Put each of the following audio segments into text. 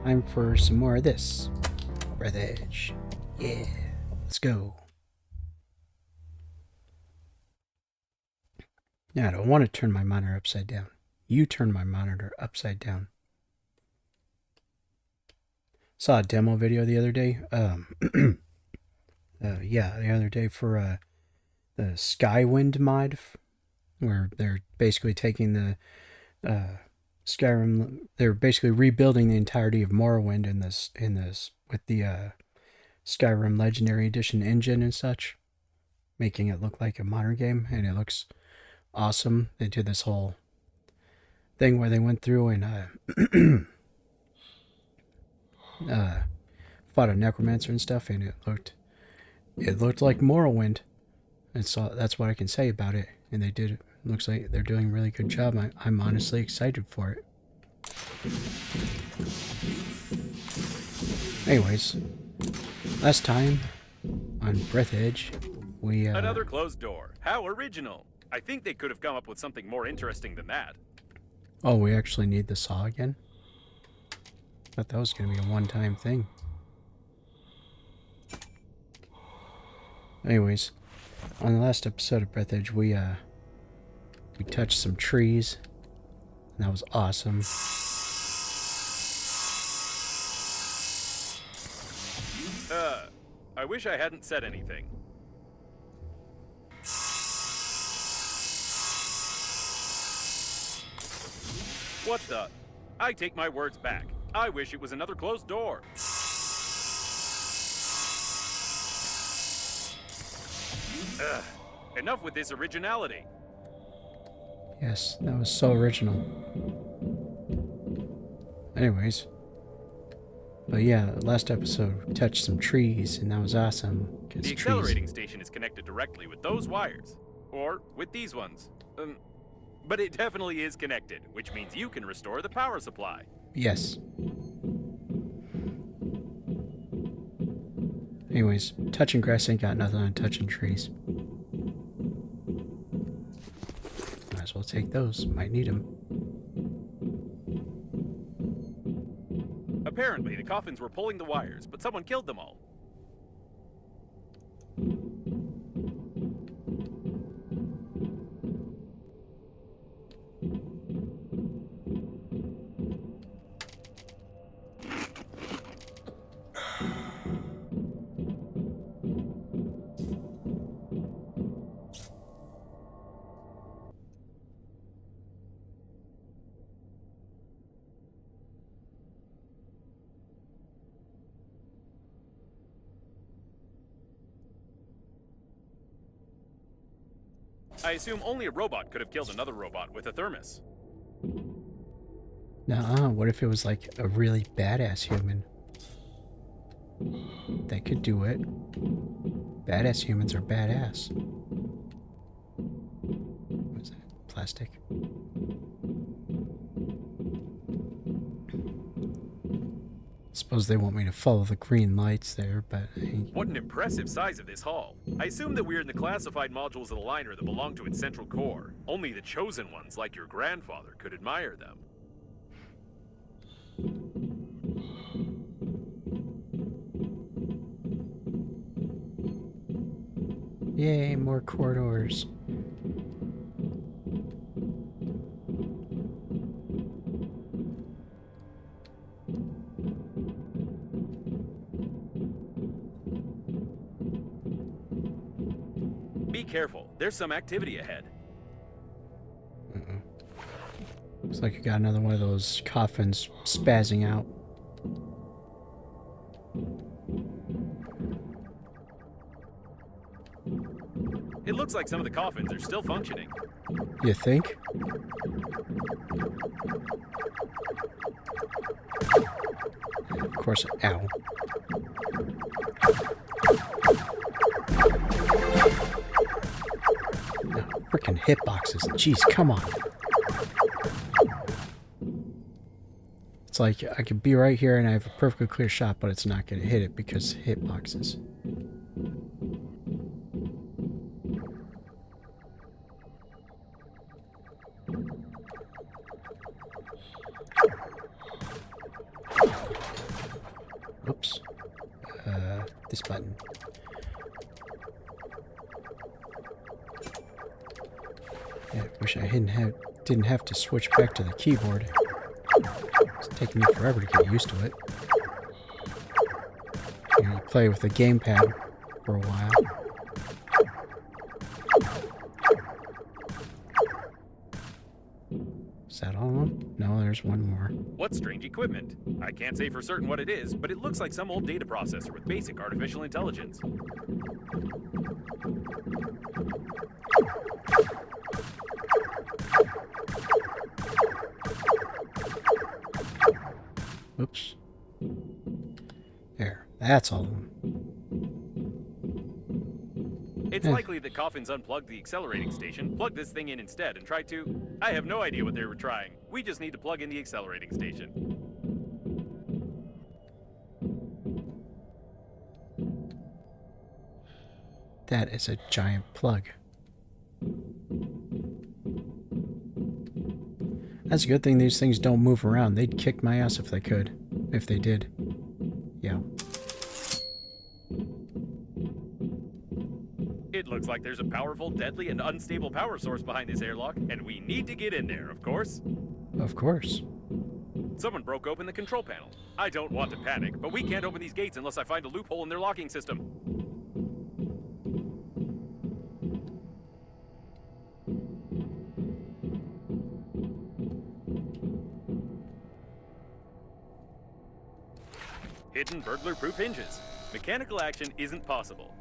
time for some more of this. Breathedge. Yeah, let's go. Now, I don't want to turn my monitor upside down. You turn my monitor upside down. Saw a demo video the other day. The other day for the Skywind mod, where they're basically taking the Skyrim. They're basically rebuilding the entirety of Morrowind in this with the Skyrim Legendary Edition engine and such, making it look like a modern game, and it looks awesome. They did this whole thing where they went through and fought a necromancer and stuff, and it looked like Morrowind. And so that's what I can say about it. And they did. It looks like they're doing a really good job. I'm honestly excited for it. Anyways, last time on Breathedge, we another closed door. How original! I think they could have come up with something more interesting than that. Oh, we actually need the saw again? Thought that was gonna be a one-time thing. Anyways, on the last episode of Breathedge, we touched some trees, and that was awesome. I wish I hadn't said anything. What the? I take my words back. I wish it was another closed door. Enough with this originality. Yes, that was so original. Anyways. But yeah, last episode we touched some trees, and that was awesome. The accelerating station is connected directly with those wires. Or with these ones. But it definitely is connected, which means you can restore the power supply. Yes. Anyways, touching grass ain't got nothing on touching trees. Might as well take those. Might need them. Apparently, the coffins were pulling the wires, but someone killed them all. I assume only a robot could have killed another robot with a thermos. Nuh-uh, what if it was like a really badass human? That could do it. Badass humans are badass. What is that? Plastic. Suppose they want me to follow the green lights there, but... What an impressive size of this hall. I assume that we're in the classified modules of the liner that belong to its central core. Only the chosen ones, like your grandfather, could admire them. Yay, more corridors. Be careful, there's some activity ahead. Looks like you got another one of those coffins spazzing out. It looks like some of the coffins are still functioning. You think? Of course, ow. No, freaking hitboxes. Jeez, come on. It's like I could be right here and I have a perfectly clear shot, but it's not going to hit it because hitboxes. Oops. This button. Yeah, wish I didn't have to switch back to the keyboard. It's taking me forever to get used to it. You play with the gamepad for a while. Is that all of them? No, there's one more. What strange equipment? I can't say for certain what it is, but it looks like some old data processor with basic artificial intelligence. Oops. There. That's all of them. It's likely that Coffins unplugged the accelerating station, plugged this thing in instead, and tried to... I have no idea what they were trying. We just need to plug in the accelerating station. That is a giant plug. That's a good thing these things don't move around. They'd kick my ass if they could. If they did. Yeah. It looks like there's a powerful, deadly, and unstable power source behind this airlock, and we need to get in there, of course. Of course. Someone broke open the control panel. I don't want to panic, but we can't open these gates unless I find a loophole in their locking system. Hidden burglar-proof hinges. Mechanical action isn't possible.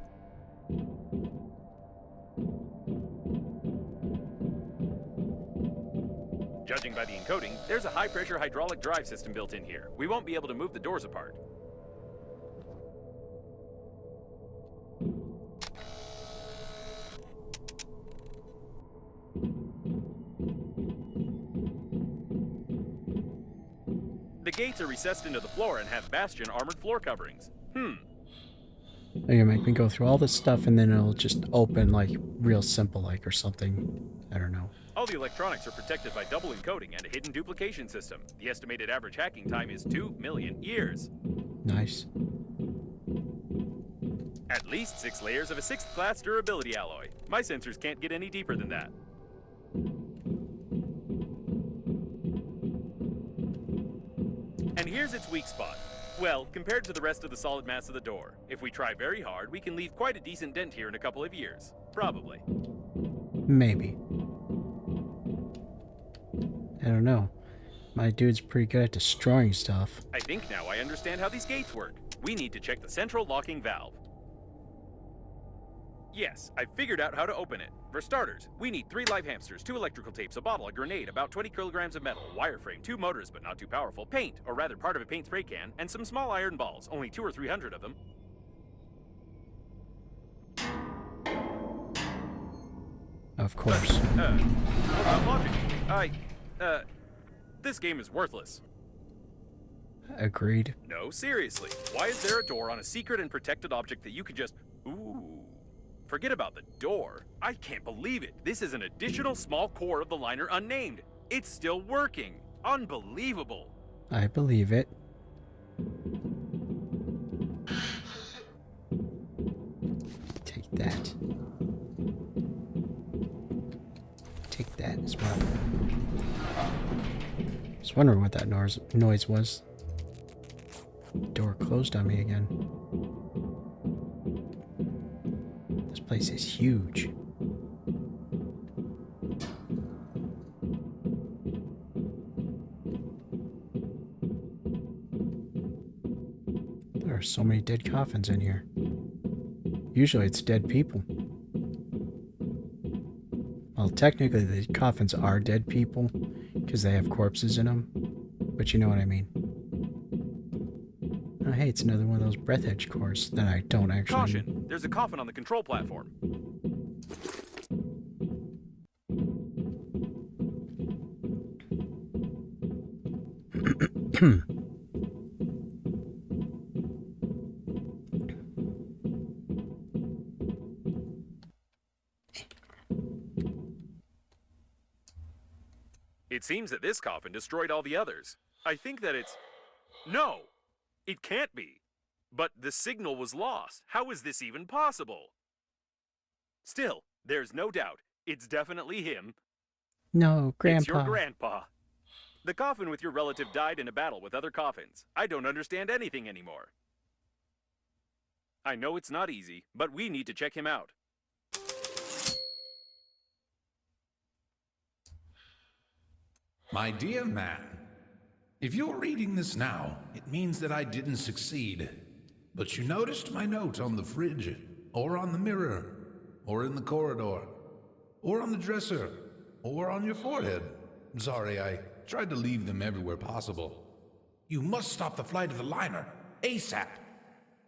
Judging by the encoding, there's a high-pressure hydraulic drive system built in here. We won't be able to move the doors apart. The gates are recessed into the floor and have bastion armored floor coverings. You're gonna make me go through all this stuff and then it'll just open like real simple like or something. I don't know. All the electronics are protected by double encoding and a hidden duplication system. The estimated average hacking time is 2 million years. Nice. At least 6 layers of a 6th class durability alloy. My sensors can't get any deeper than that. And here's its weak spot. Well, compared to the rest of the solid mass of the door. If we try very hard, we can leave quite a decent dent here in a couple of years. Probably. Maybe. I don't know. My dude's pretty good at destroying stuff. I think now I understand how these gates work. We need to check the central locking valve. Yes, I figured out how to open it. For starters, we need 3 live hamsters, 2 electrical tapes, a bottle, a grenade, about 20 kilograms of metal, wireframe, 2 motors but not too powerful, paint, or rather part of a paint spray can, and some small iron balls, only 200 or 300 of them. Of course. Without logic, this game is worthless. Agreed. No, seriously. Why is there a door on a secret and protected object that you can just... Ooh. Forget about the door. I can't believe it. This is an additional small core of the liner unnamed. It's still working. Unbelievable. I believe it. Take that. Take that as well. I was wondering what that noise was. Door closed on me again. This place is huge. There are so many dead coffins in here. Usually it's dead people. Well, technically the coffins are dead people because they have corpses in them, but you know what I mean. Oh, hey, it's another one of those Breathedge cores that I don't actually... Caution! There's a coffin on the control platform. It seems that this coffin destroyed all the others. I think that it's... No! It can't be! But the signal was lost. How is this even possible? Still, there's no doubt. It's definitely him. No, It's your Grandpa. grandpa. The coffin with your relative died in a battle with other coffins. I don't understand anything anymore. I know it's not easy, but we need to check him out. My dear man, if you're reading this now, it means that I didn't succeed. But you noticed my note on the fridge, or on the mirror, or in the corridor, or on the dresser, or on your forehead. Sorry, I tried to leave them everywhere possible. You must stop the flight of the liner, ASAP.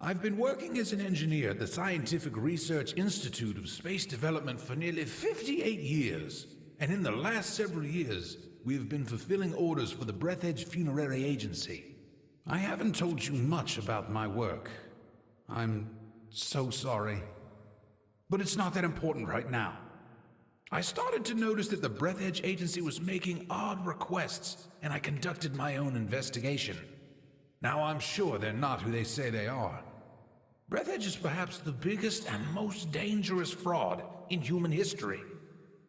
I've been working as an engineer at the Scientific Research Institute of Space Development for nearly 58 years. And in the last several years, we have been fulfilling orders for the Breathedge Funerary Agency. I haven't told you much about my work. I'm so sorry. But it's not that important right now. I started to notice that the Breathedge Agency was making odd requests, and I conducted my own investigation. Now I'm sure they're not who they say they are. Breathedge is perhaps the biggest and most dangerous fraud in human history.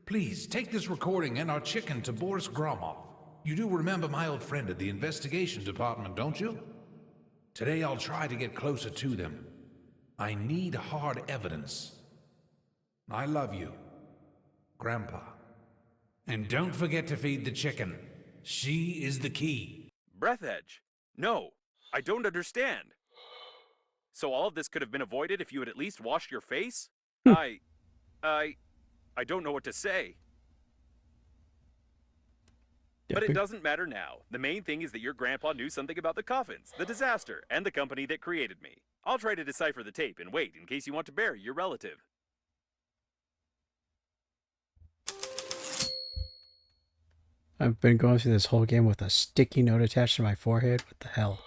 Please, take this recording and our chicken to Boris Gromov. You do remember my old friend at the investigation department, don't you? Today I'll try to get closer to them. I need hard evidence. I love you, Grandpa. And don't forget to feed the chicken. She is the key. Breathedge? No, I don't understand. So all of this could have been avoided if you had at least washed your face? I don't know what to say. But it doesn't matter now. The main thing is that your grandpa knew something about the coffins, the disaster, and the company that created me. I'll try to decipher the tape and wait in case you want to bury your relative. I've been going through this whole game with a sticky note attached to my forehead. What the hell?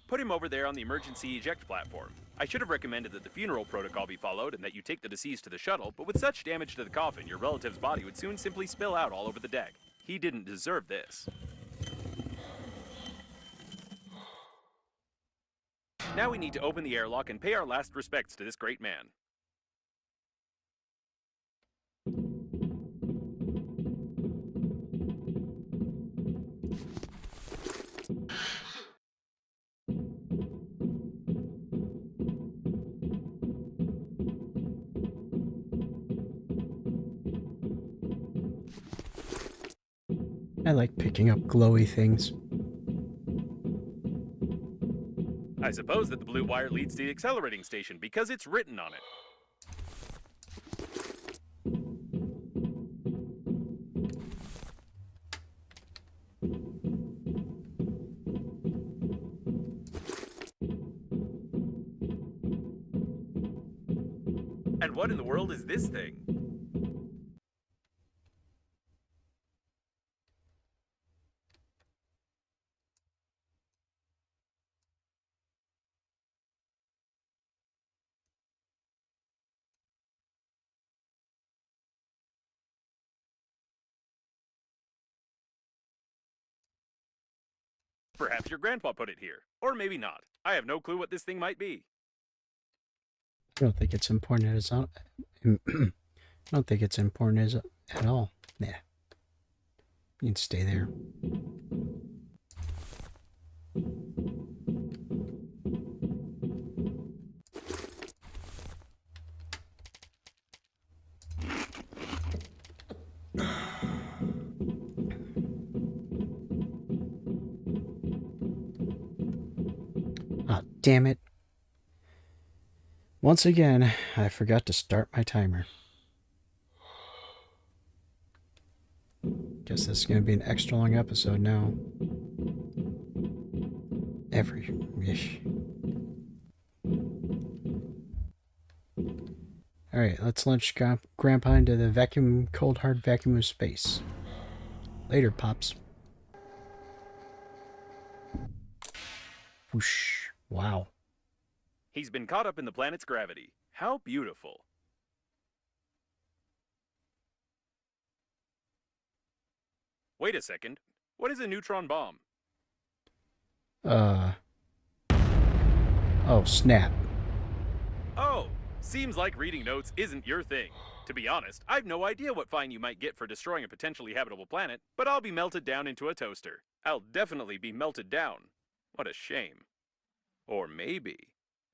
Put him over there on the emergency eject platform. I should have recommended that the funeral protocol be followed and that you take the deceased to the shuttle, but with such damage to the coffin, your relative's body would soon simply spill out all over the deck. He didn't deserve this. Now we need to open the airlock and pay our last respects to this great man. I like picking up glowy things. I suppose that the blue wire leads to the accelerating station because it's written on it. And what in the world is this thing? Perhaps your grandpa put it here. Or maybe not. I have no clue what this thing might be. I don't think it's important as I don't think it's important as at all. Nah. You can stay there. Ah, damn it. Once again, I forgot to start my timer. Guess this is going to be an extra long episode now. Alright, let's launch Grandpa into the cold hard vacuum of space. Later, Pops. Whoosh. Wow. He's been caught up in the planet's gravity. How beautiful. Wait a second. What is a neutron bomb? Oh, snap. Oh, seems like reading notes isn't your thing. To be honest, I've no idea what fine you might get for destroying a potentially habitable planet, but I'll be melted down into a toaster. I'll definitely be melted down. What a shame. Or maybe.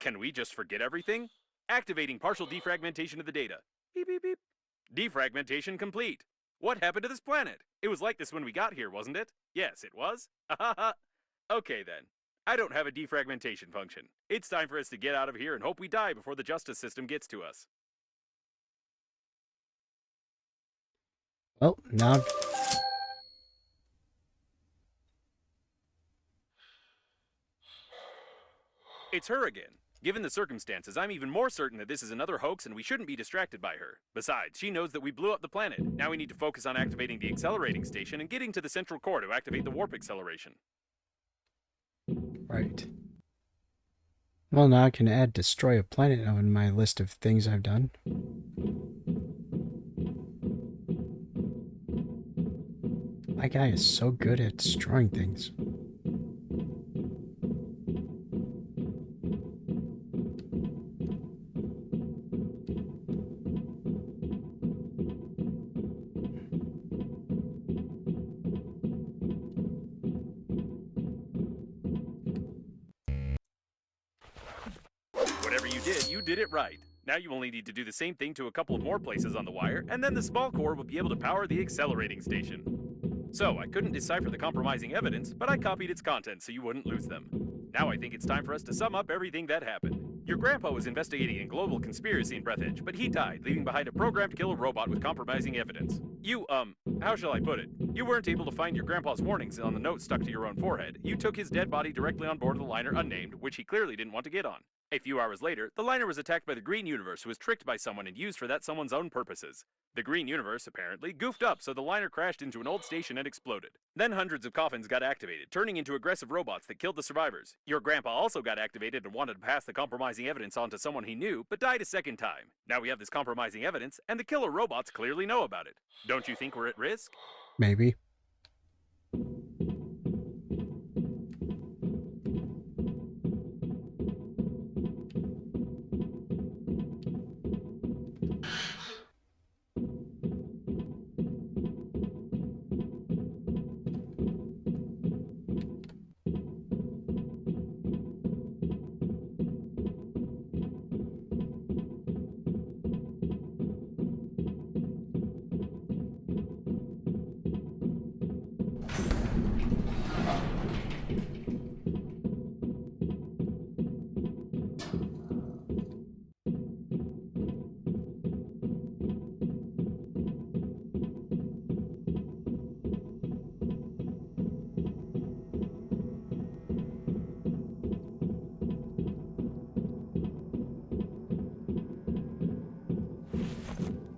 Can we just forget everything? Activating partial defragmentation of the data. Beep, beep, beep. Defragmentation complete. What happened to this planet? It was like this when we got here, wasn't it? Yes, it was. Okay then. I don't have a defragmentation function. It's time for us to get out of here and hope we die before the justice system gets to us. Well, now... It's her again. Given the circumstances, I'm even more certain that this is another hoax and we shouldn't be distracted by her. Besides, she knows that we blew up the planet. Now we need to focus on activating the accelerating station and getting to the central core to activate the warp acceleration. Right. Well, now I can add destroy a planet on my list of things I've done. My guy is so good at destroying things. Whatever you did it right. Now you only need to do the same thing to a couple of more places on the wire, and then the small core will be able to power the accelerating station. So, I couldn't decipher the compromising evidence, but I copied its contents so you wouldn't lose them. Now I think it's time for us to sum up everything that happened. Your grandpa was investigating a global conspiracy in Breathedge, but he died, leaving behind a programmed killer robot with compromising evidence. You, how shall I put it? You weren't able to find your grandpa's warnings on the note stuck to your own forehead. You took his dead body directly on board of the liner unnamed, which he clearly didn't want to get on. A few hours later, the liner was attacked by the Green Universe, who was tricked by someone and used for that someone's own purposes. The Green Universe, apparently, goofed up, so the liner crashed into an old station and exploded. Then hundreds of coffins got activated, turning into aggressive robots that killed the survivors. Your grandpa also got activated and wanted to pass the compromising evidence on to someone he knew, but died a second time. Now we have this compromising evidence, and the killer robots clearly know about it. Don't you think we're at risk? Maybe.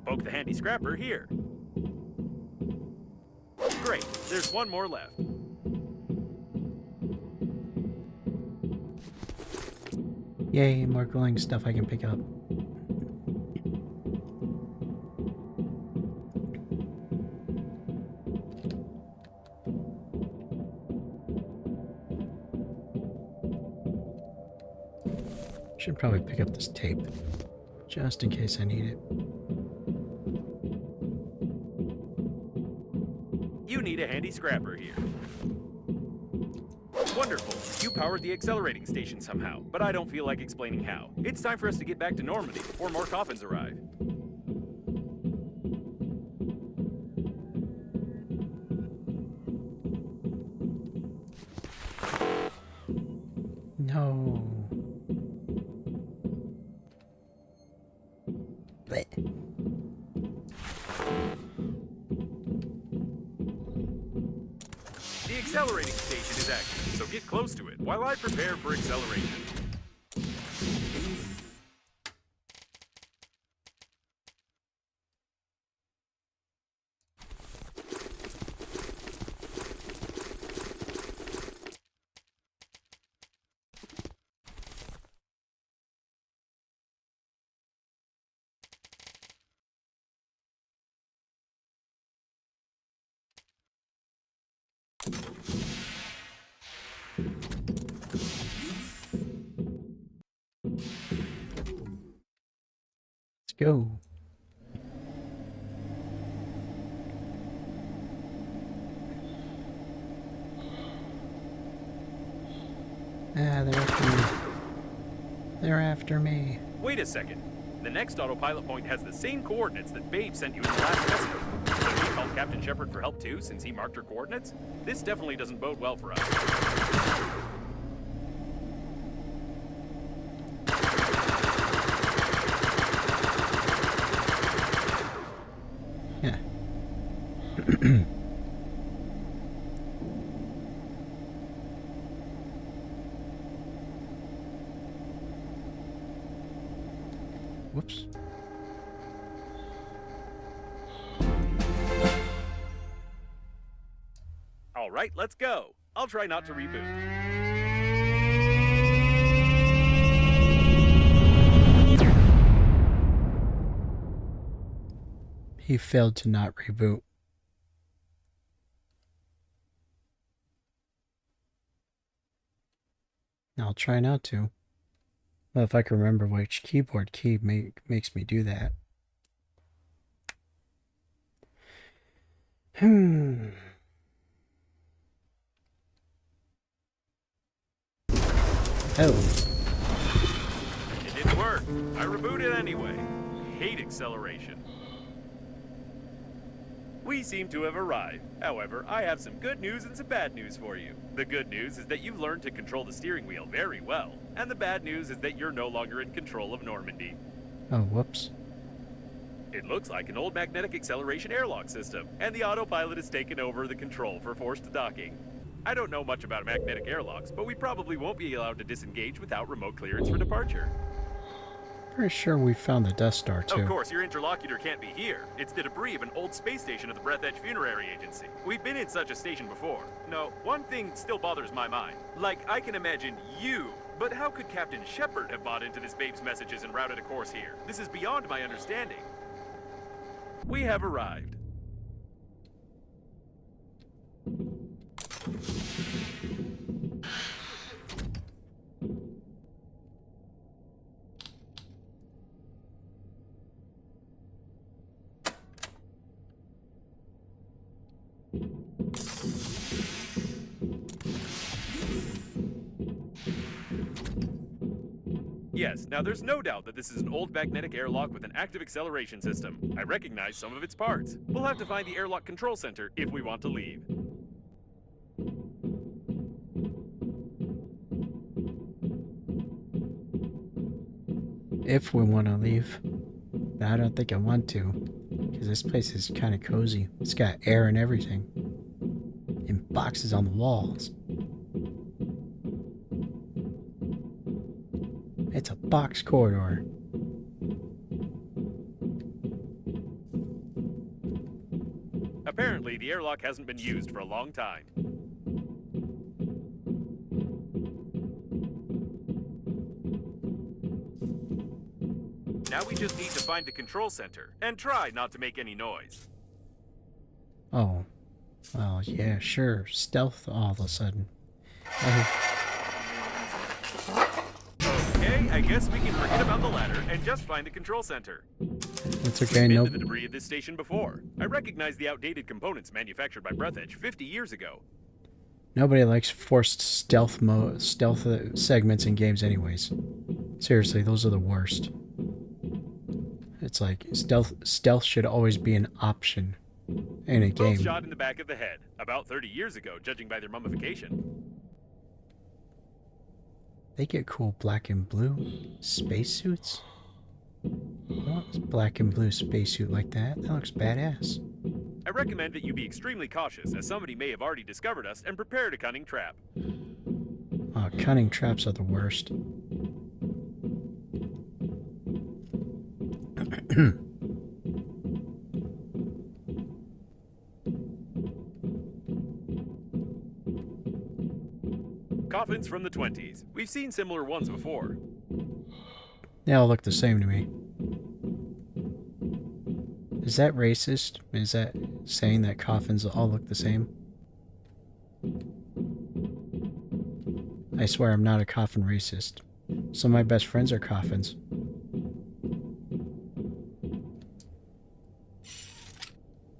Poke the handy scrapper here. Great, there's one more left. Yay, more glowing stuff I can pick up. Should probably pick up this tape, just in case I need it. You need a handy scrapper here. Wonderful. You powered the accelerating station somehow, but I don't feel like explaining how. It's time for us to get back to Normandy before more coffins arrive. No. Blech. The accelerating station is active, so get close to it while I prepare for acceleration. go. Ah, they're after me. They're after me. Wait a second. The next autopilot point has the same coordinates that Babe sent you in the last message. So he called Captain Shepard for help too, since he marked her coordinates? This definitely doesn't bode well for us. Yeah. Whoops. All right, let's go. I'll try not to reboot. He failed to not reboot. I'll try not to. Well, if I can remember which keyboard key makes me do that. Oh. It didn't work. I rebooted anyway. Hate acceleration. We seem to have arrived. However, I have some good news and some bad news for you. The good news is that you've learned to control the steering wheel very well. And the bad news is that you're no longer in control of Normandy. Oh, whoops. It looks like an old magnetic acceleration airlock system, and the autopilot has taken over the control for forced docking. I don't know much about magnetic airlocks, but we probably won't be allowed to disengage without remote clearance for departure. Pretty sure we found the Death Star, too. Of course, your interlocutor can't be here. It's the debris of an old space station of the Breathedge Funerary Agency. We've been in such a station before. No, one thing still bothers my mind. Like, I can imagine you, but how could Captain Shepard have bought into this Babe's messages and routed a course here? This is beyond my understanding. We have arrived. Yes, now there's no doubt that this is an old magnetic airlock with an active acceleration system. I recognize some of its parts. We'll have to find the airlock control center if we want to leave. If we want to leave. But I don't think I want to. Because this place is kind of cozy. It's got air and everything. And boxes on the walls. It's a box corridor. Apparently, the airlock hasn't been used for a long time. Now we just need to find the control center and try not to make any noise. Oh. Well, yeah, sure. Stealth all of a sudden. Okay, I guess we can forget about the ladder and just find the control center. It's okay, We've no. been to the debris of this station before. I recognize the outdated components manufactured by Breathedge 50 years ago. Nobody likes forced stealth segments in games anyways. Seriously, those are the worst. It's like stealth should always be an option in a game. Both shot in the back of the head, about 30 years ago, judging by their mummification. They get cool black and blue spacesuits. Well, it's black and blue spacesuit like that. That looks badass. I recommend that you be extremely cautious, as somebody may have already discovered us and prepared a cunning trap. Oh, cunning traps are the worst. Coffins from the 20s. We've seen similar ones before. They all look the same to me. Is that racist? Is that saying that coffins all look the same? I swear I'm not a coffin racist. Some of my best friends are coffins.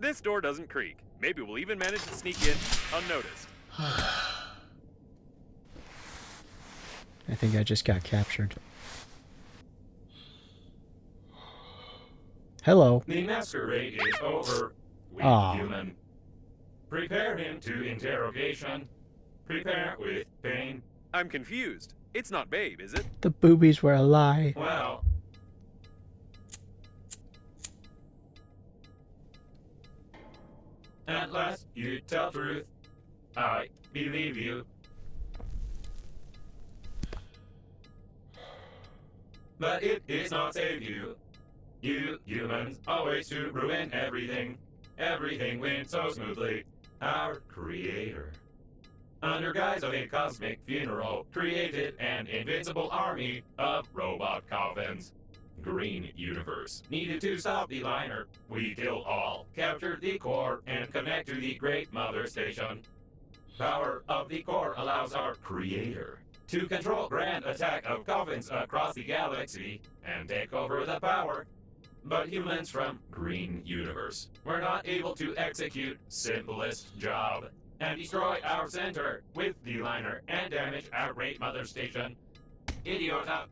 This door doesn't creak. Maybe we'll even manage to sneak in unnoticed. I think I just got captured. Hello. The masquerade is over. We human. Prepare him to interrogation. Prepare with pain. I'm confused. It's not Babe, is it? The boobies were a lie. Well. At last, you tell truth. I believe you. But it is not save you. You humans always to ruin everything. Everything went so smoothly. Our creator, under guise of a cosmic funeral, created an invincible army of robot coffins. Green Universe needed to stop the liner. We kill all, capture the core, and connect to the Great Mother Station. Power of the core allows our creator to control grand attack of coffins across the galaxy and take over the power. But humans from Green Universe were not able to execute simplest job and destroy our center with the liner and damage our Great Mother Station. Idiota.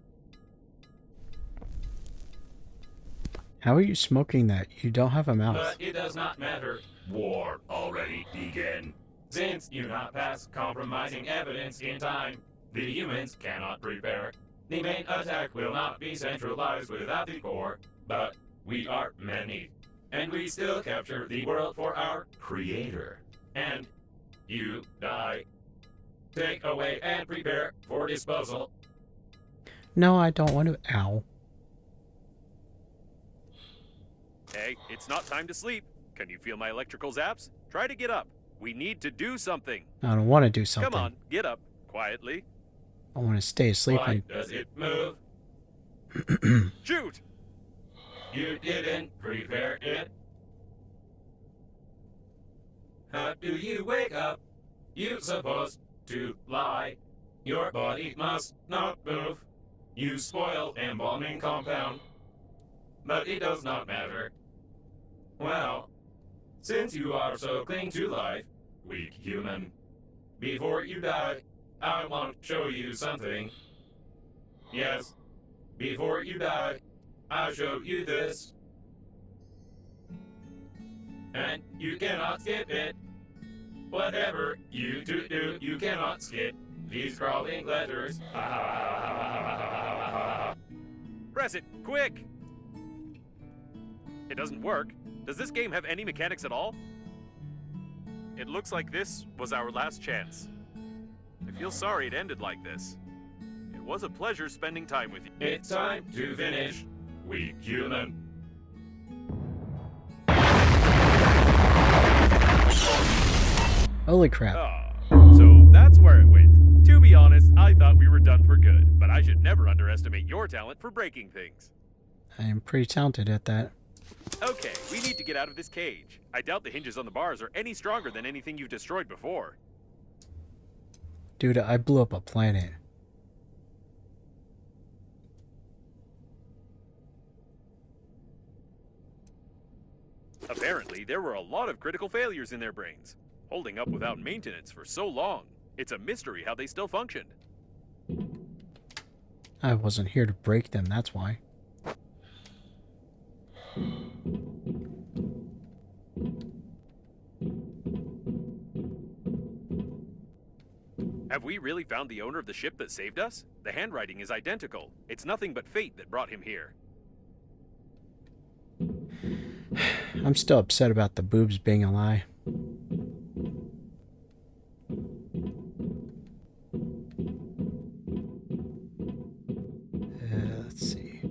How are you smoking that? You don't have a mouth. But it does not matter. War already began. Since you not pass compromising evidence in time, the humans cannot prepare. The main attack will not be centralized without the core, but we are many. And we still capture the world for our creator. And you die. Take away and prepare for disposal. No, I don't want to. Ow. Hey, it's not time to sleep. Can you feel my electrical zaps? Try to get up. We need to do something. I don't want to do something. Come on, get up. Quietly. I want to stay asleep. Why does it move? Shoot! You didn't prepare it. How do you wake up? You supposed to lie. Your body must not move. You spoil embalming compound. But it does not matter. Well, since you are so cling to life, weak human, before you die, I want to show you something. Yes, before you die, I'll show you this. And you cannot skip it. Whatever you do, you cannot skip these crawling letters. Press it, quick! It doesn't work. Does this game have any mechanics at all? It looks like this was our last chance. I feel sorry it ended like this. It was a pleasure spending time with you. It's time to finish, weak human. Holy crap. So that's where it went. To be honest, I thought we were done for good, but I should never underestimate your talent for breaking things. I am pretty talented at that. Okay, we need to get out of this cage. I doubt the hinges on the bars are any stronger than anything you've destroyed before. Dude, I blew up a planet. Apparently, there were a lot of critical failures in their brains, holding up without maintenance for so long. It's a mystery how they still functioned. I wasn't here to break them, that's why. Have we really found the owner of the ship that saved us? The handwriting is identical. It's nothing but fate that brought him here. I'm still upset about the boobs being a lie. Let's see.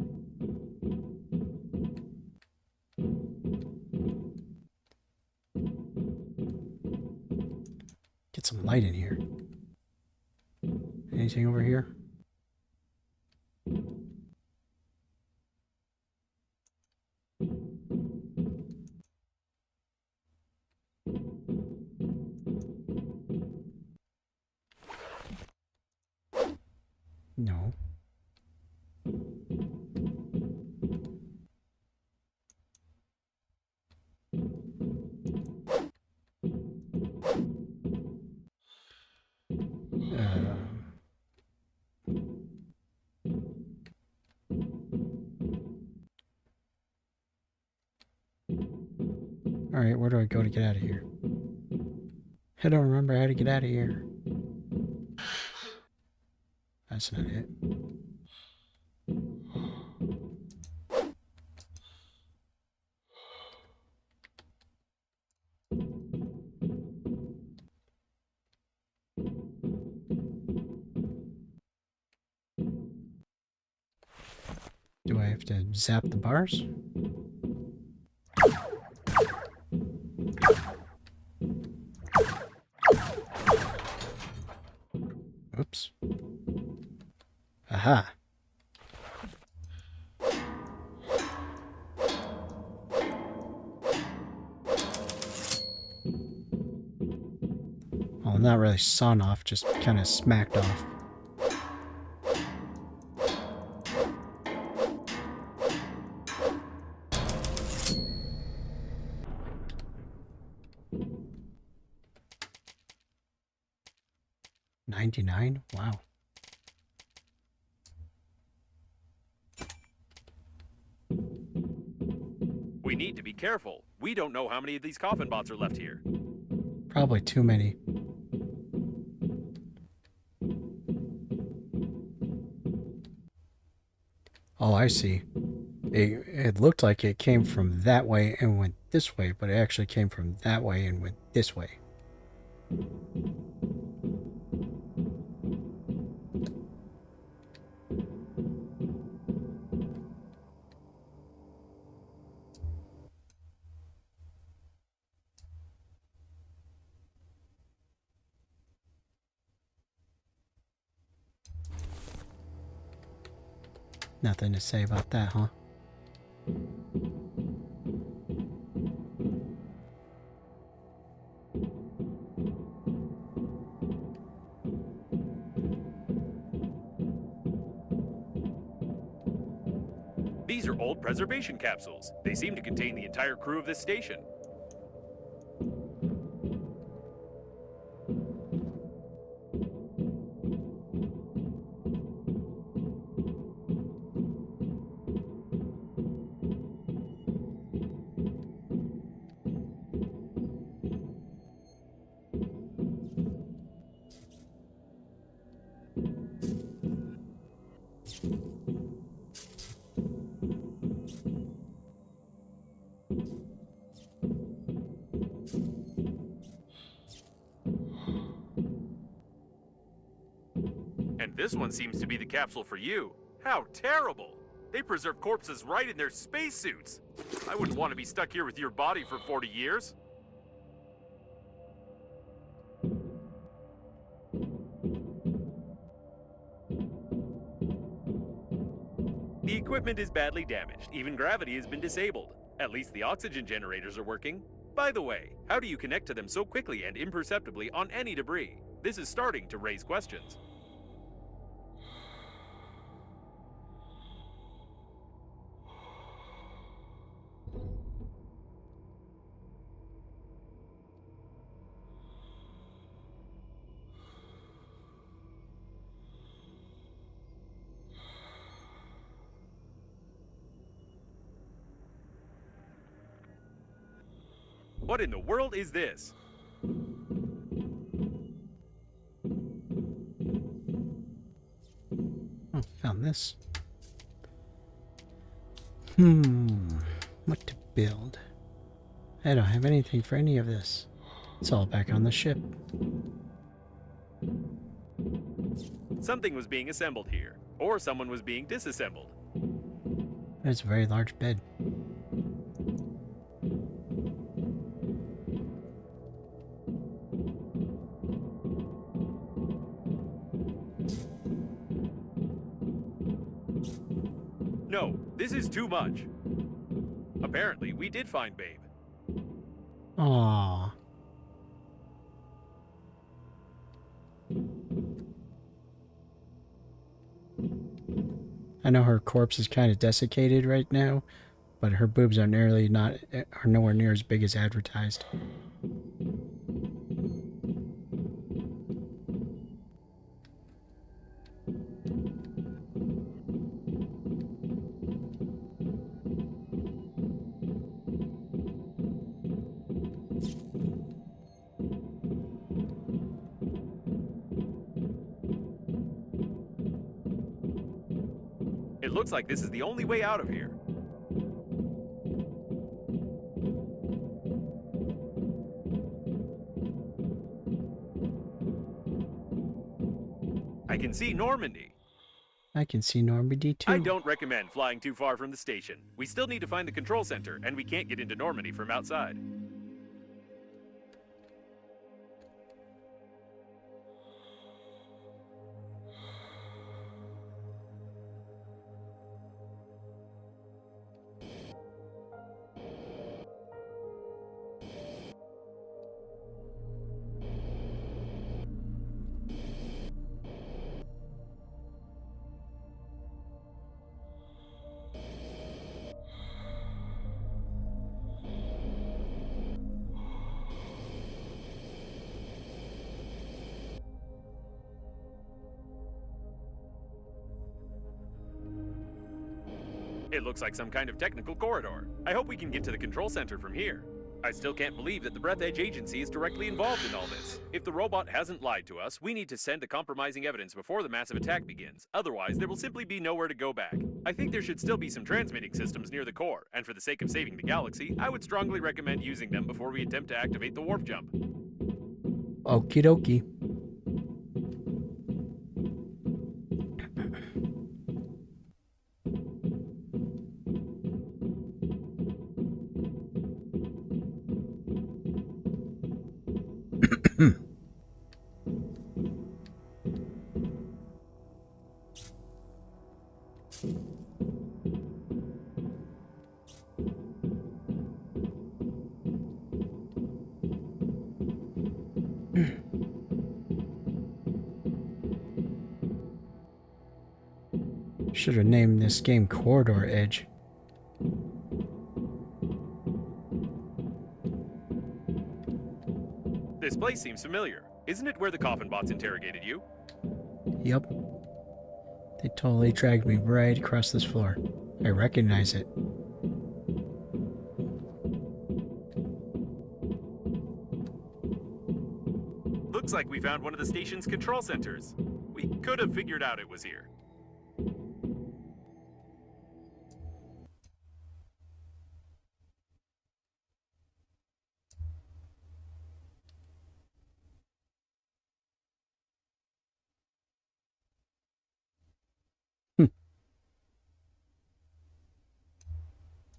Get some light in here. Anything over here? No. Alright, where do I go to get out of here? I don't remember how to get out of here. That's not it. Do I have to zap the bars? Oops. Aha. Well, not really sawn off, just kind of smacked off. $99? Wow. We need to be careful. We don't know how many of these coffin bots are left here. Probably too many. Oh, I see. It looked like it came from that way and went this way, but it actually came from that way and went this way. Nothing to say about that, huh? These are old preservation capsules. They seem to contain the entire crew of this station. And this one seems to be the capsule for you. How terrible! They preserve corpses right in their spacesuits. I wouldn't want to be stuck here with your body for 40 years. The equipment is badly damaged. Even gravity has been disabled. At least the oxygen generators are working. By the way, how do you connect to them so quickly and imperceptibly on any debris? This is starting to raise questions. What in the world is this? Oh, found this. What to build? I don't have anything for any of this. It's all back on the ship. Something was being assembled here, or someone was being disassembled. There's a very large bed. No, this is too much. Apparently, we did find Babe. Aww. I know her corpse is kind of desiccated right now, but her boobs are nowhere near as big as advertised. looks like this is the only way out of here. I can see Normandy. I can see Normandy too. I don't recommend flying too far from the station. We still need to find the control center, and we can't get into Normandy from outside. It looks like some kind of technical corridor. I hope we can get to the control center from here. I still can't believe that the Breathedge agency is directly involved in all this. If the robot hasn't lied to us, we need to send the compromising evidence before the massive attack begins. Otherwise, there will simply be nowhere to go back. I think there should still be some transmitting systems near the core, and for the sake of saving the galaxy, I would strongly recommend using them before we attempt to activate the warp jump. Okie dokie. Should have named this game Corridor Edge. This place seems familiar. Isn't it where the coffin bots interrogated you? Yep. They totally dragged me right across this floor. I recognize it. Looks like we found one of the station's control centers. We could have figured out it was here.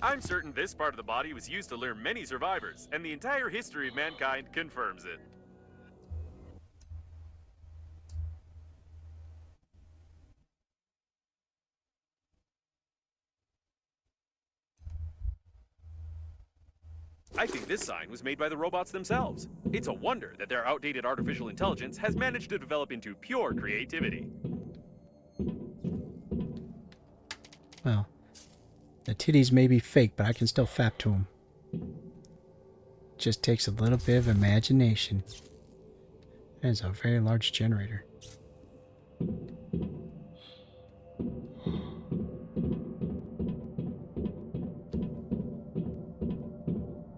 I'm certain this part of the body was used to lure many survivors, and the entire history of mankind confirms it. I think this sign was made by the robots themselves. It's a wonder that their outdated artificial intelligence has managed to develop into pure creativity. Well, the titties may be fake, but I can still fap to them. Just takes a little bit of imagination. That is a very large generator.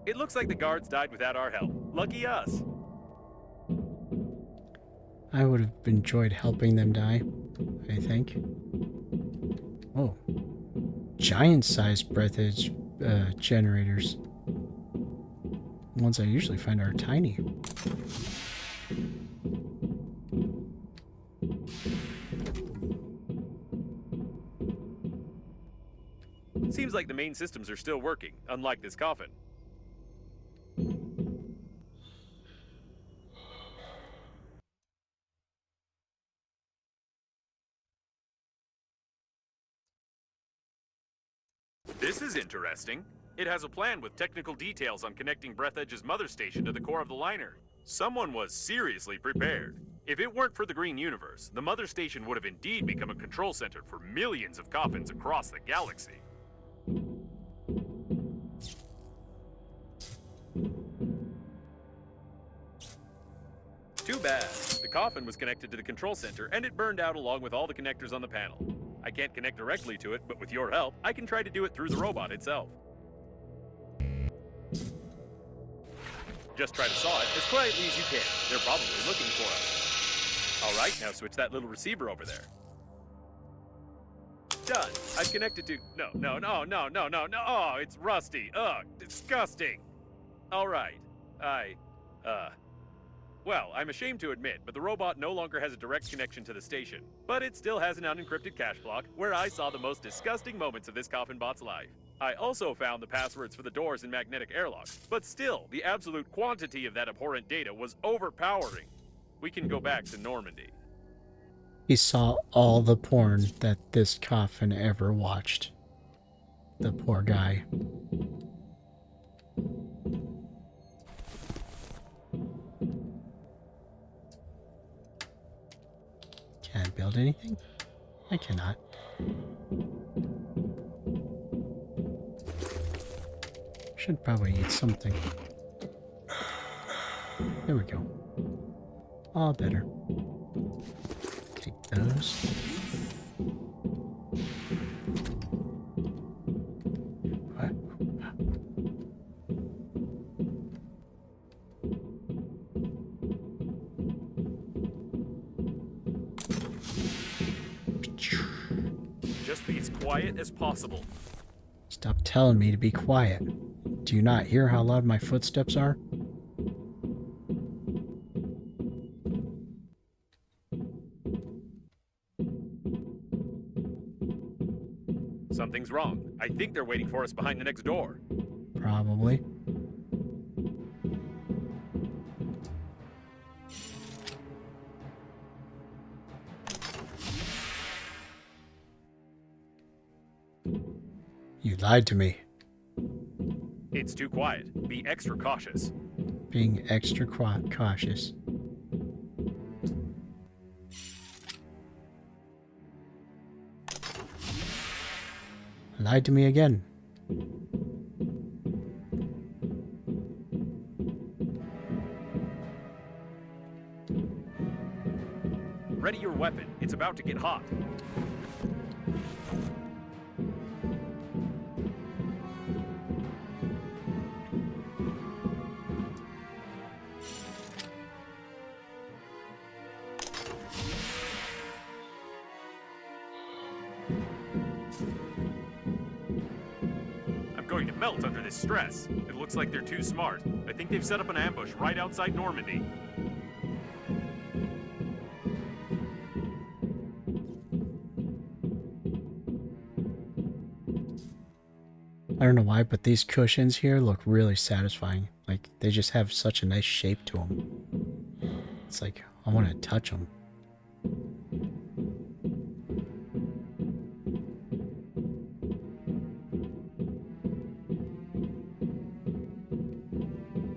It looks like the guards died without our help. Lucky us. I would have enjoyed helping them die, I think. Oh. Giant-sized Breathedge generators. The ones I usually find are tiny. Seems like the main systems are still working, unlike this coffin. This is interesting. It has a plan with technical details on connecting Breathedge's mother station to the core of the liner. Someone was seriously prepared. If it weren't for the Green Universe, the mother station would have indeed become a control center for millions of coffins across the galaxy. Too bad. The coffin was connected to the control center, and it burned out along with all the connectors on the panel. I can't connect directly to it, but with your help, I can try to do it through the robot itself. Just try to saw it as quietly as you can. They're probably looking for us. All right, now switch that little receiver over there. Done. I've connected to. No. Oh, it's rusty. Ugh, disgusting. All right. Uh. Well, I'm ashamed to admit, but the robot no longer has a direct connection to the station. But it still has an unencrypted cache block where I saw the most disgusting moments of this coffin bot's life. I also found the passwords for the doors and magnetic airlocks, but still, the absolute quantity of that abhorrent data was overpowering. We can go back to Normandy. He saw all the porn that this coffin ever watched. The poor guy. Can I build anything? I cannot. Should probably eat something. There we go. All better. Take those. What? Just be as quiet as possible. Stop telling me to be quiet. Do you not hear how loud my footsteps are? Something's wrong. I think they're waiting for us behind the next door. Probably. You lied to me. It's too quiet. Be extra cautious. Being extra cautious. Lied to me again. Ready your weapon. It's about to get hot. I'm going to melt under this stress. It looks like they're too smart. I think they've set up an ambush right outside Normandy. I don't know why, but these cushions here look really satisfying. Like, they just have such a nice shape to them. It's like, I want to touch them.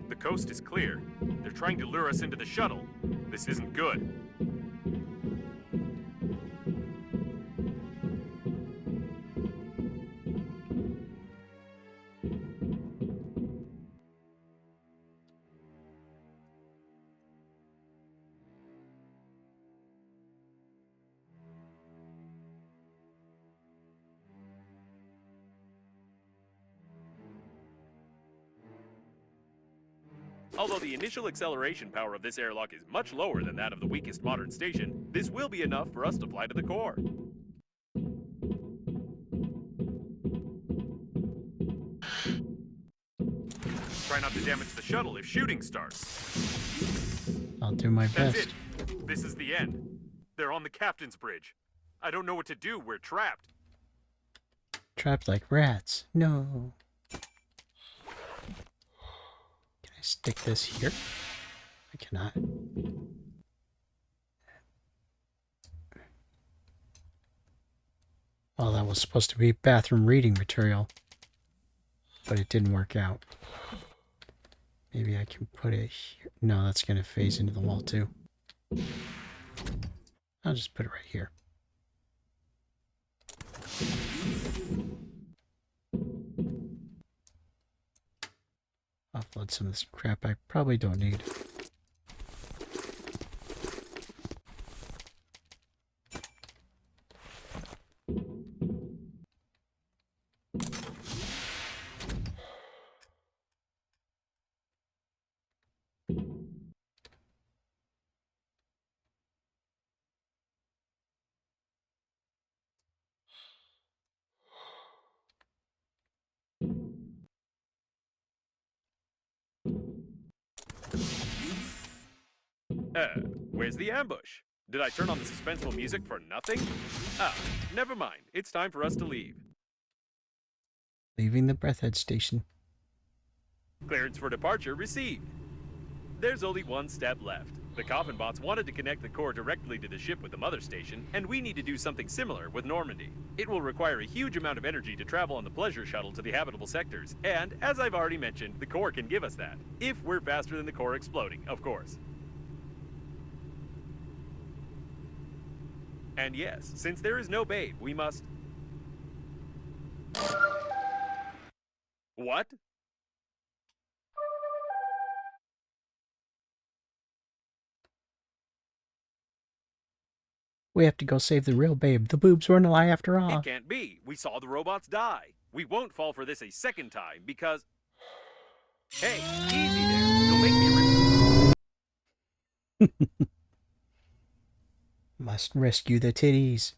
The coast is clear. They're trying to lure us into the shuttle. This isn't good. Although the initial acceleration power of this airlock is much lower than that of the weakest modern station, this will be enough for us to fly to the core. Try not to damage the shuttle if shooting starts. I'll do my That's best. it. This is the end. They're on the captain's bridge. I don't know what to do. We're trapped. Trapped like rats. No. Can I stick this here? I cannot. Oh, that was supposed to be bathroom reading material. But it didn't work out. Maybe I can put it here. No, that's going to phase into the wall too. I'll just put it right here. Offload some of this crap I probably don't need. Where's the ambush? Did I turn on the suspenseful music for nothing? Ah, never mind. It's time for us to leave. Leaving the Breathedge station. Clearance for departure received. There's only one step left. The coffin bots wanted to connect the core directly to the ship with the mother station, and we need to do something similar with Normandy. It will require a huge amount of energy to travel on the pleasure shuttle to the habitable sectors, and as I've already mentioned, the core can give us that. If we're faster than the core exploding, of course. And yes, since there is no babe, we must... What? We have to go save the real babe. The boobs weren't alive after all. It can't be. We saw the robots die. We won't fall for this a second time because... Hey, easy there. You'll make me... Must rescue the titties.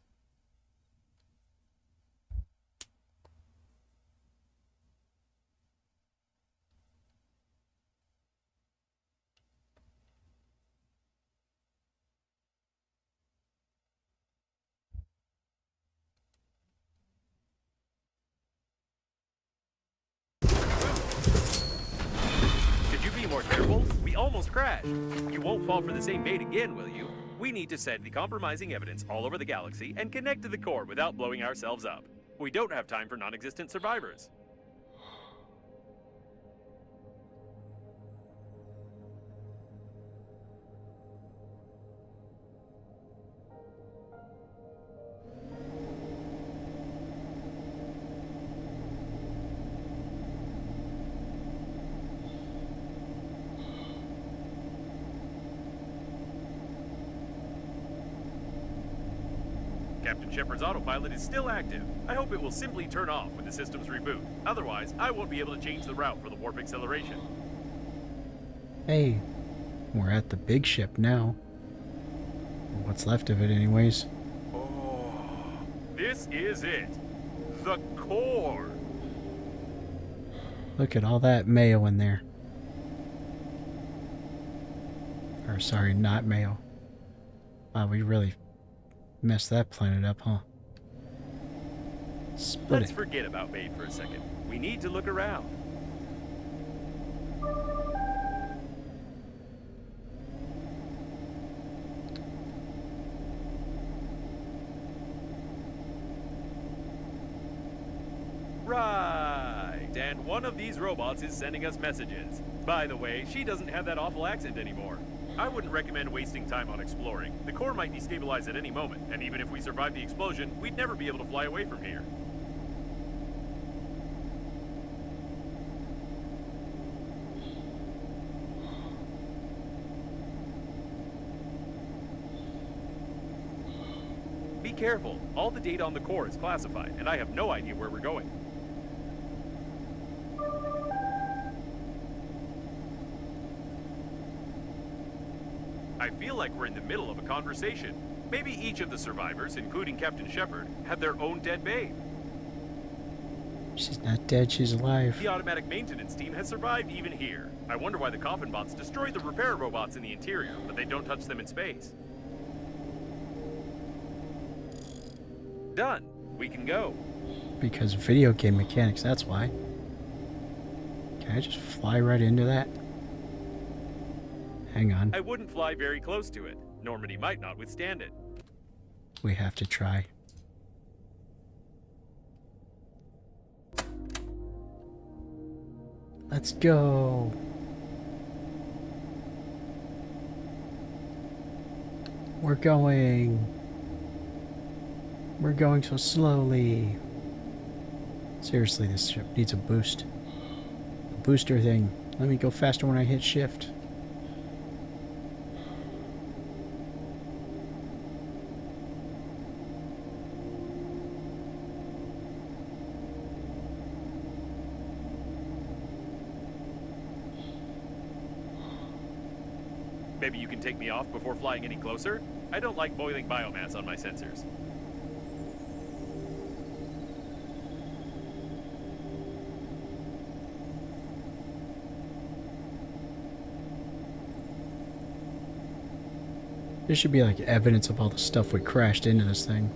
Could you be more careful? We almost crashed. You won't fall for the same bait again, will you? We need to send the compromising evidence all over the galaxy and connect to the core without blowing ourselves up. We don't have time for non-existent survivors. Captain Shepard's autopilot is still active. I hope it will simply turn off when the systems reboot. Otherwise, I won't be able to change the route for the warp acceleration. Hey, we're at the big ship now. What's left of it anyways. Oh, this is it. The core. Look at all that mayo in there. Or sorry, not mayo. Wow, we really messed that planet up, huh? Split Let's it. forget about Babe for a second. We need to look around. Right, and one of these robots is sending us messages. By the way, she doesn't have that awful accent anymore. I wouldn't recommend wasting time on exploring. The core might destabilize at any moment, and even if we survive the explosion, we'd never be able to fly away from here. Be careful. All the data on the core is classified, and I have no idea where we're going. I feel like we're in the middle of a conversation. Maybe each of the survivors, including Captain Shepard, had their own dead babe. She's not dead, she's alive. The automatic maintenance team has survived even here. I wonder why the coffin bots destroy the repair robots in the interior, but they don't touch them in space. Done. We can go. Because of video game mechanics, that's why. Can I just fly right into that? Hang on. I wouldn't fly very close to it. Normandy might not withstand it. We have to try. Let's go. We're going. We're going so slowly. Seriously, this ship needs a boost. A booster thing. Let me go faster when I hit shift. Maybe you can take me off before flying any closer? I don't like boiling biomass on my sensors. There should be like evidence of all the stuff we crashed into this thing.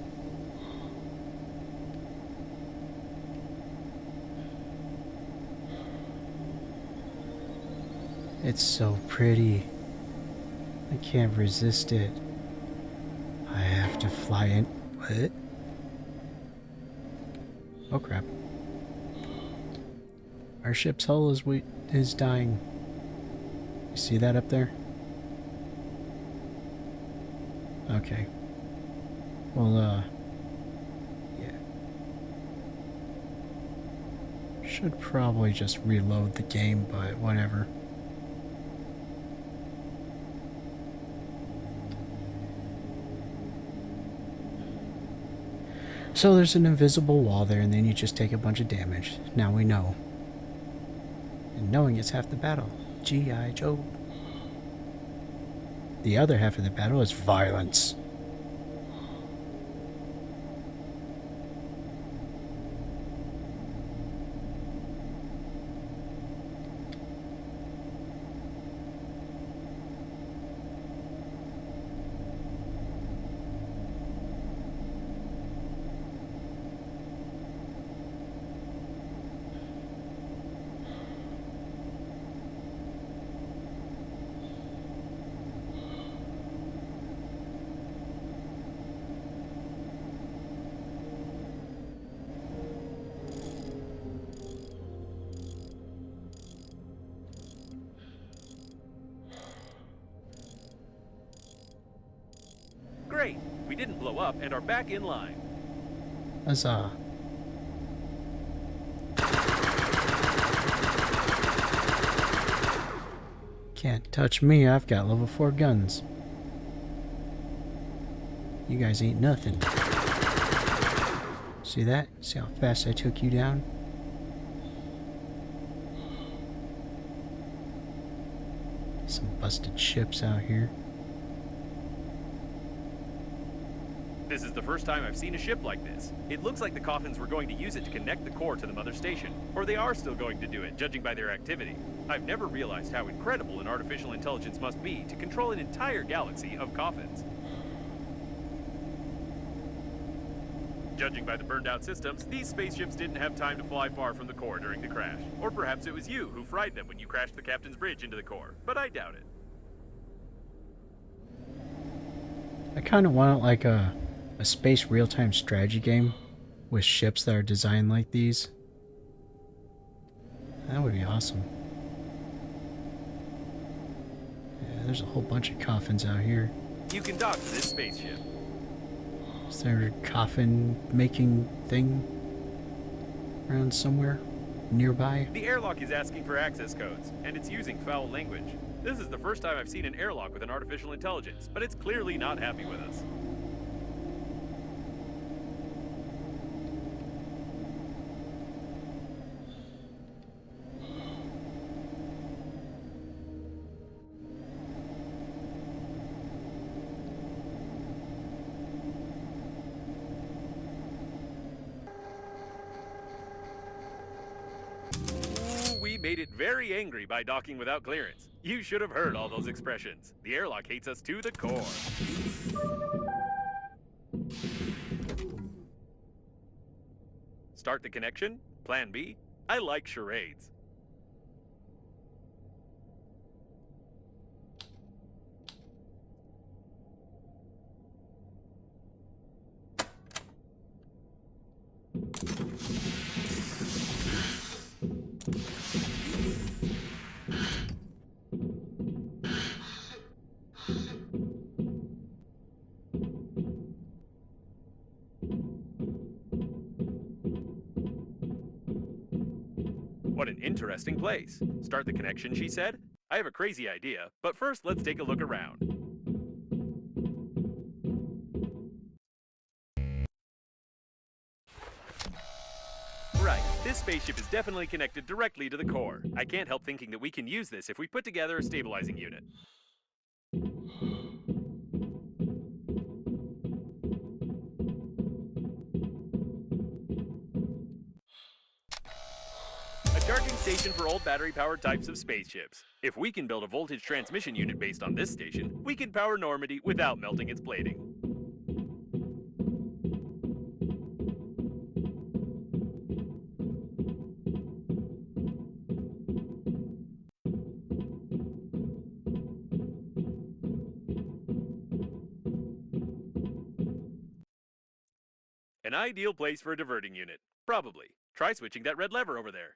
It's so pretty. I can't resist it. I have to fly in. What? Oh crap. Our ship's hull is dying. You see that up there? Okay. Well, yeah. Should probably just reload the game, but whatever. So there's an invisible wall there, and then you just take a bunch of damage. Now we know. And knowing is half the battle. G.I. Joe. The other half of the battle is violence. Great! We didn't blow up and are back in line. Huzzah. Can't touch me, I've got level 4 guns. You guys ain't nothing. See that? See how fast I took you down? Some busted ships out here. This is the first time I've seen a ship like this. It looks like the Coffins were going to use it to connect the core to the mother station. Or they are still going to do it, judging by their activity. I've never realized how incredible an artificial intelligence must be to control an entire galaxy of Coffins. Judging by the burned out systems, these spaceships didn't have time to fly far from the core during the crash. Or perhaps it was you who fried them when you crashed the captain's bridge into the core. But I doubt it. I kind of want like a space real-time strategy game with ships that are designed like these. That would be awesome. Yeah, there's a whole bunch of coffins out here. You can dock to this spaceship. Is there a coffin making thing around somewhere nearby? The airlock is asking for access codes, and it's using foul language. This is the first time I've seen an airlock with an artificial intelligence, but it's clearly not happy with us. We made it very angry by docking without clearance. You should have heard all those expressions. The airlock hates us to the core. Start the connection? Plan B? I like charades. What an interesting place. Start the connection, she said. I have a crazy idea, but first let's take a look around. Right, this spaceship is definitely connected directly to the core. I can't help thinking that we can use this if we put together a stabilizing unit. A charging station for old battery-powered types of spaceships. If we can build a voltage transmission unit based on this station, we can power Normandy without melting its plating. An ideal place for a diverting unit. Probably. Try switching that red lever over there.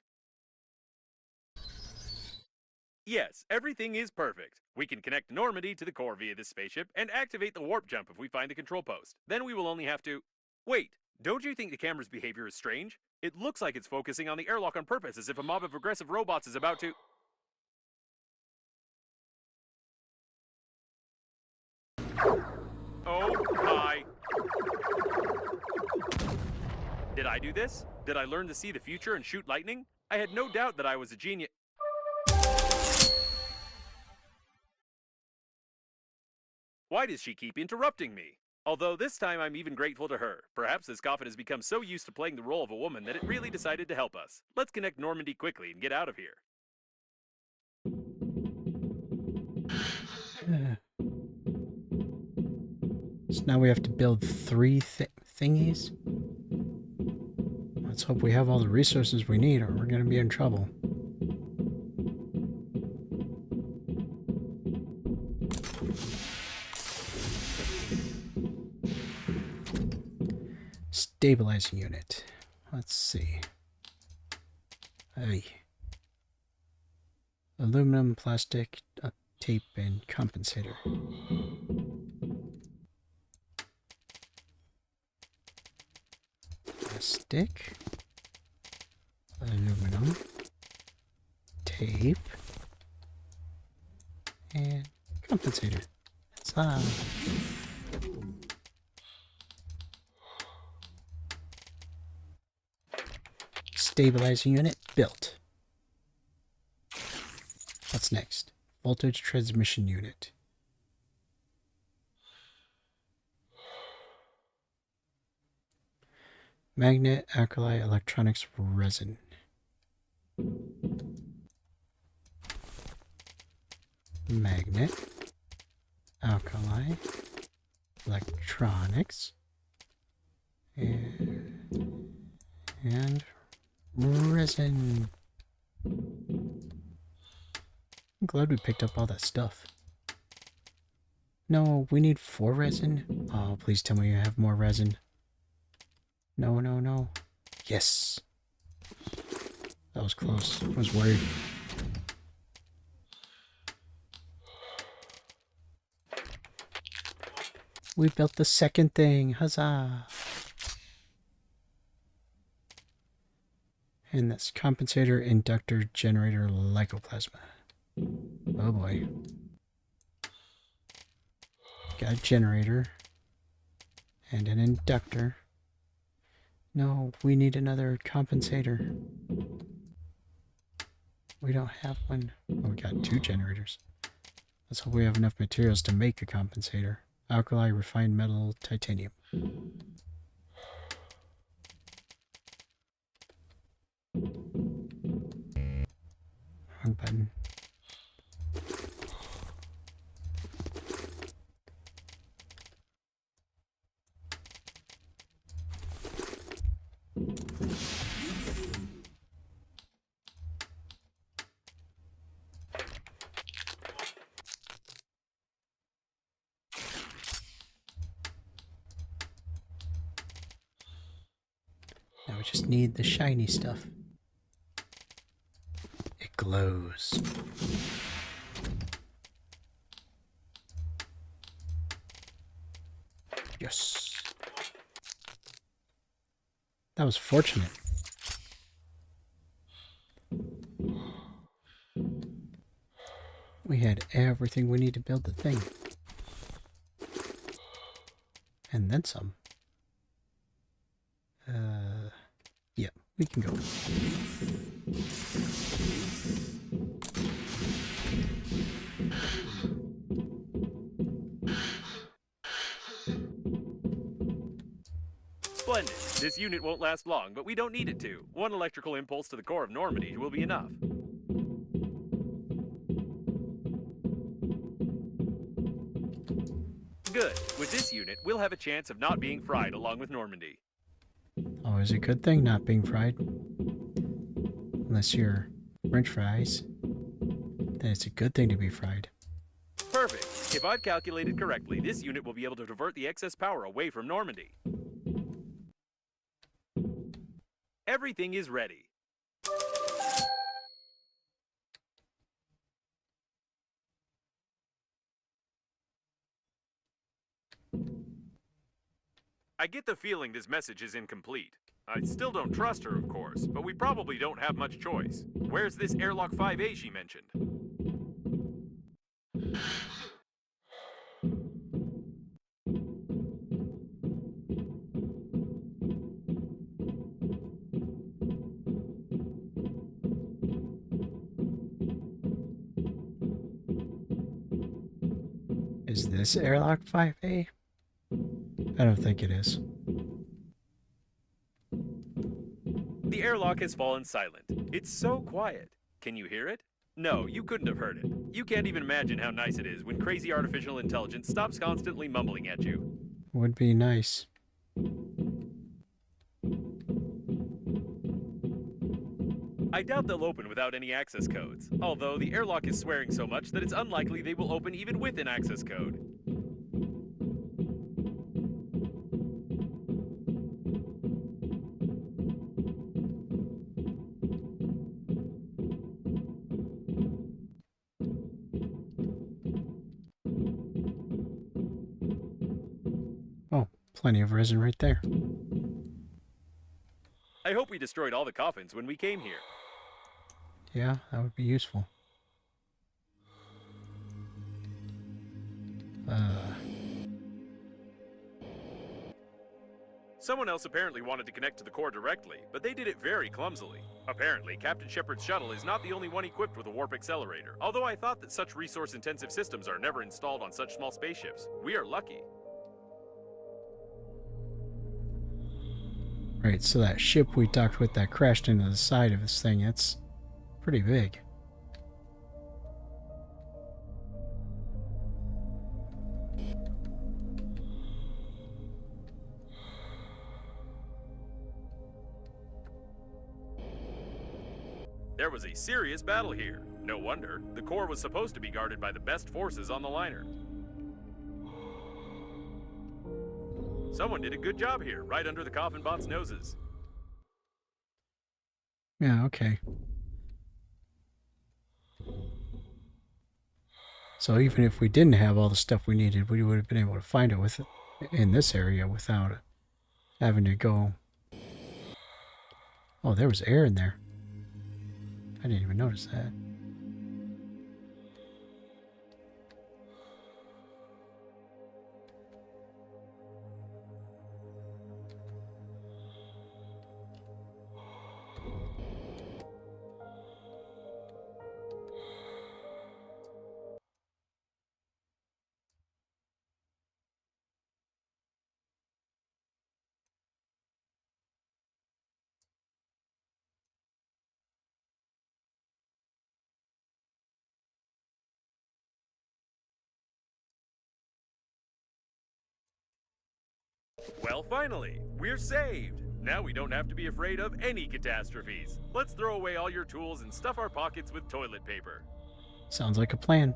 Yes, everything is perfect. We can connect Normandy to the core via this spaceship and activate the warp jump if we find the control post. Then we will only have to... Wait, don't you think the camera's behavior is strange? It looks like it's focusing on the airlock on purpose, as if a mob of aggressive robots is about to... Oh my... Did I do this? Did I learn to see the future and shoot lightning? I had no doubt that I was a genius. Why does she keep interrupting me? Although this time I'm even grateful to her. Perhaps this coffin has become so used to playing the role of a woman that it really decided to help us. Let's connect Normandy quickly and get out of here. So now we have to build 3 thingies. Let's hope we have all the resources we need or we're going to be in trouble. Stabilizing unit. Let's see. Hey. Aluminum, plastic, tape, and compensator. Plastic, aluminum, tape, and compensator. Stabilizing unit built. What's next? Voltage transmission unit. Magnet, alkali, electronics, resin. Magnet, alkali, electronics, and resin. I'm glad we picked up all that stuff. No, we need 4 resin. Oh, please tell me you have more resin. No, no, no. Yes. That was close. I was worried. We built the second thing. Huzzah. And that's compensator, inductor, generator, lycoplasma. Oh boy. Got a generator. And an inductor. No, we need another compensator. We don't have one. Oh, we got 2 generators. Let's hope we have enough materials to make a compensator. Alkali, refined metal, titanium. Wrong button. Now we just need the shiny stuff. It glows. Yes. That was fortunate. We had everything we need to build the thing. And then some. Yeah, we can go. Splendid. This unit won't last long, but we don't need it to. One electrical impulse to the core of Normandy will be enough. Good. With this unit, we'll have a chance of not being fried along with Normandy. Always a good thing not being fried. Unless you're French fries, then it's a good thing to be fried. Perfect. If I've calculated correctly, this unit will be able to divert the excess power away from Normandy. Everything is ready. I get the feeling this message is incomplete. I still don't trust her, of course, but we probably don't have much choice. Where's this airlock 5A she mentioned? Is this airlock 5A? I don't think it is. The airlock has fallen silent. It's so quiet. Can you hear it? No, you couldn't have heard it. You can't even imagine how nice it is when crazy artificial intelligence stops constantly mumbling at you. Would be nice. I doubt they'll open without any access codes, although the airlock is swearing so much that it's unlikely they will open even with an access code. Oh, plenty of resin right there. I hope we destroyed all the coffins when we came here. Yeah, that would be useful. Someone else apparently wanted to connect to the core directly, but they did it very clumsily. Apparently, Captain Shepard's shuttle is not the only one equipped with a warp accelerator, although I thought that such resource-intensive systems are never installed on such small spaceships. We are lucky. Right, so that ship we docked with that crashed into the side of this thing, it's pretty big. There was a serious battle here. No wonder. The core was supposed to be guarded by the best forces on the liner. Someone did a good job here, right under the coffin bot's noses. Yeah, okay. So even if we didn't have all the stuff we needed, we would have been able to find it with in this area without having to go. Oh, there was air in there. I didn't even notice that. Well, finally, we're saved. Now we don't have to be afraid of any catastrophes. Let's throw away all your tools and stuff our pockets with toilet paper. Sounds like a plan.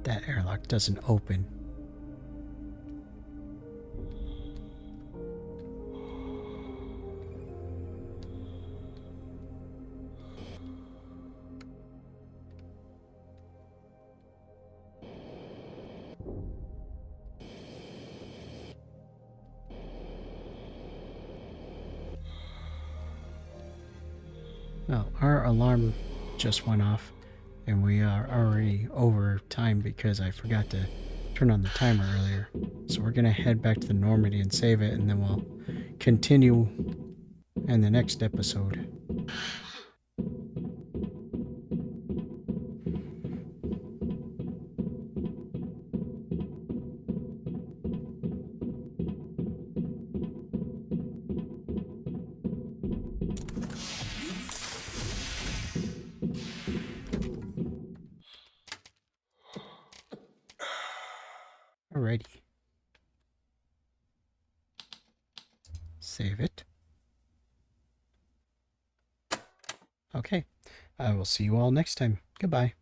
That airlock doesn't open. Well, our alarm just went off, and we are already over time because I forgot to turn on the timer earlier. So we're going to head back to the Normandy and save it, and then we'll continue in the next episode. Alrighty. Save it. Okay. I will see you all next time. Goodbye.